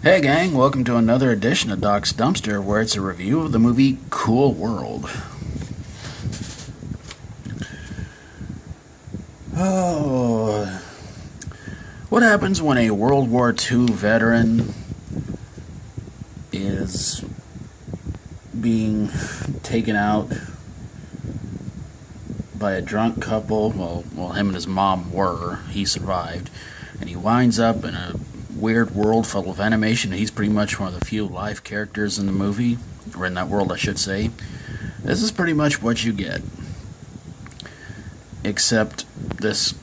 Hey gang, welcome to another edition of Doc's Dumpster, where it's a review of the movie Cool World. Oh, what happens when a World War II veteran is being taken out by a drunk couple? Well, him and his mom were. He survived, and he winds up in a weird world full of animation. He's pretty much one of the few live characters in the movie, or in that world, I should say. This is pretty much what you get, except this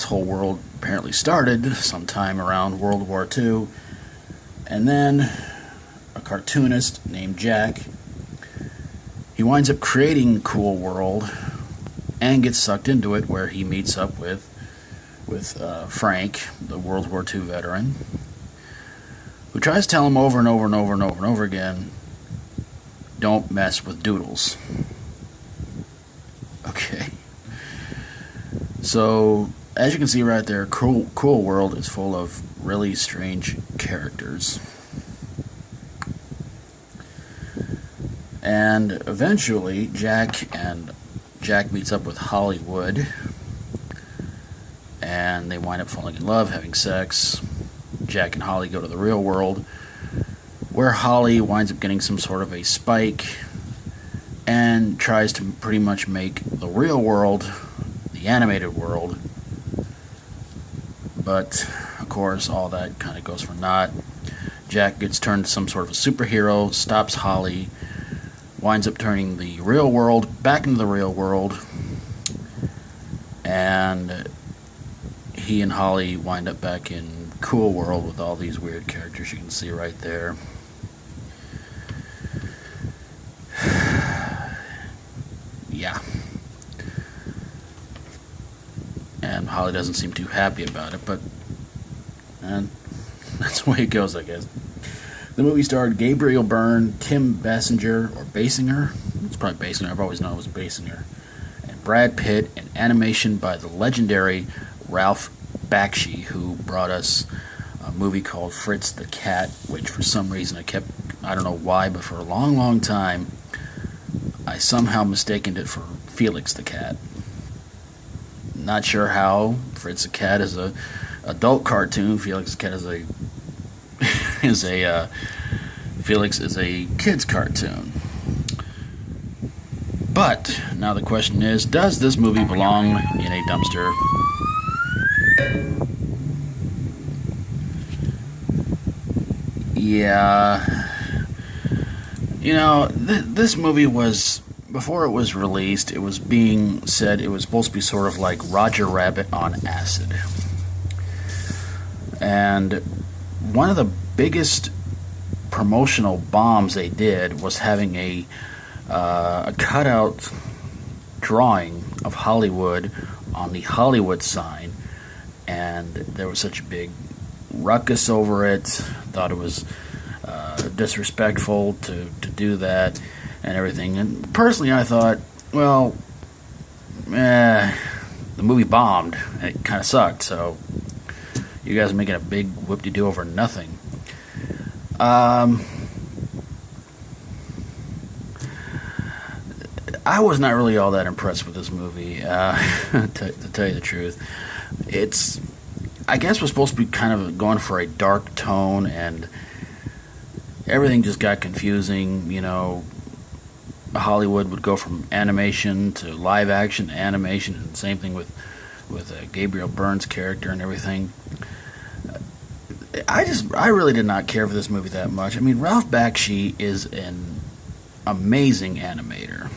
whole world apparently started sometime around World War II, and then a cartoonist named Jack, he winds up creating Cool World and gets sucked into it, where he meets up with Frank, the World War II veteran, who tries to tell him over and over and over and over and over again, don't mess with doodles. Okay. So, as you can see right there, Cool World is full of really strange characters. And eventually, Jack meets up with Hollywood, and they wind up falling in love, having sex. Jack and Holly go to the real world, where Holly winds up getting some sort of a spike and tries to pretty much make the real world the animated world. But, of course, all that kind of goes for naught. Jack gets turned to some sort of a superhero, stops Holly, winds up turning the real world back into the real world, and he and Holly wind up back in Cool World with all these weird characters you can see right there. Yeah. And Holly doesn't seem too happy about it, but that's the way it goes, I guess. The movie starred Gabriel Byrne, Kim Basinger, or Basinger. It's probably Basinger. I've always known it was Basinger. And Brad Pitt, and animation by the legendary Ralph Bakshi, who brought us a movie called Fritz the Cat, which for some reason I don't know why, but for a long, long time, I somehow mistaken it for Felix the Cat. Not sure how. Fritz the Cat is a adult cartoon. Felix the Cat Felix is a kid's cartoon. But now the question is, does this movie belong in a dumpster? Yeah. You know, this movie was, before it was released, it was being said it was supposed to be sort of like Roger Rabbit on acid. And one of the biggest promotional bombs they did was having a cutout drawing of Hollywood on the Hollywood sign, and there was such a big ruckus over it. Thought it was disrespectful to do that and everything. And personally, I thought, well, the movie bombed. It kind of sucked, so you guys are making a big whoop-de-doo over nothing. I was not really all that impressed with this movie, to tell you the truth. I guess was supposed to be kind of going for a dark tone, and everything just got confusing. You know, Hollywood would go from animation to live action to animation, and same thing with Gabriel Byrne's character and everything. I really did not care for this movie that much. I mean, Ralph Bakshi is an amazing animator,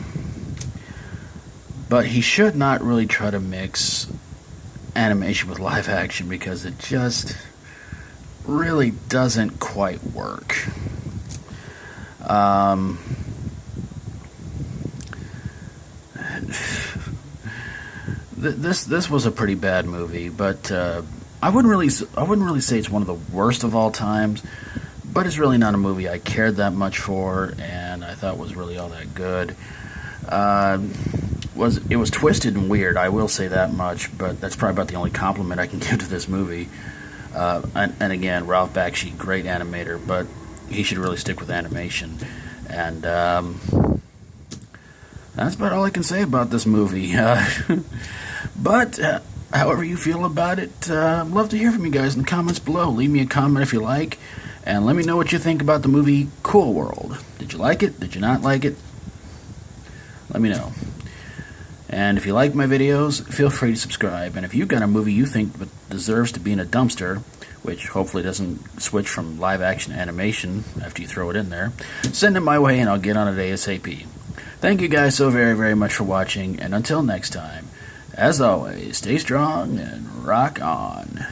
but he should not really try to mix animation with live action, because it just really doesn't quite work. This was a pretty bad movie, but I wouldn't really say it's one of the worst of all times, but it's really not a movie I cared that much for, and I thought was really all that good. It was twisted and weird, I will say that much, but that's probably about the only compliment I can give to this movie. And again, Ralph Bakshi, great animator, but he should really stick with animation. And that's about all I can say about this movie. But however you feel about it, I'd love to hear from you guys in the comments below. Leave me a comment if you like, and let me know what you think about the movie Cool World. Did you like it? Did you not like it? Let me know. And if you like my videos, feel free to subscribe. And if you've got a movie you think deserves to be in a dumpster, which hopefully doesn't switch from live-action animation after you throw it in there, send it my way and I'll get on it ASAP. Thank you guys so very, very much for watching, and until next time, as always, stay strong and rock on.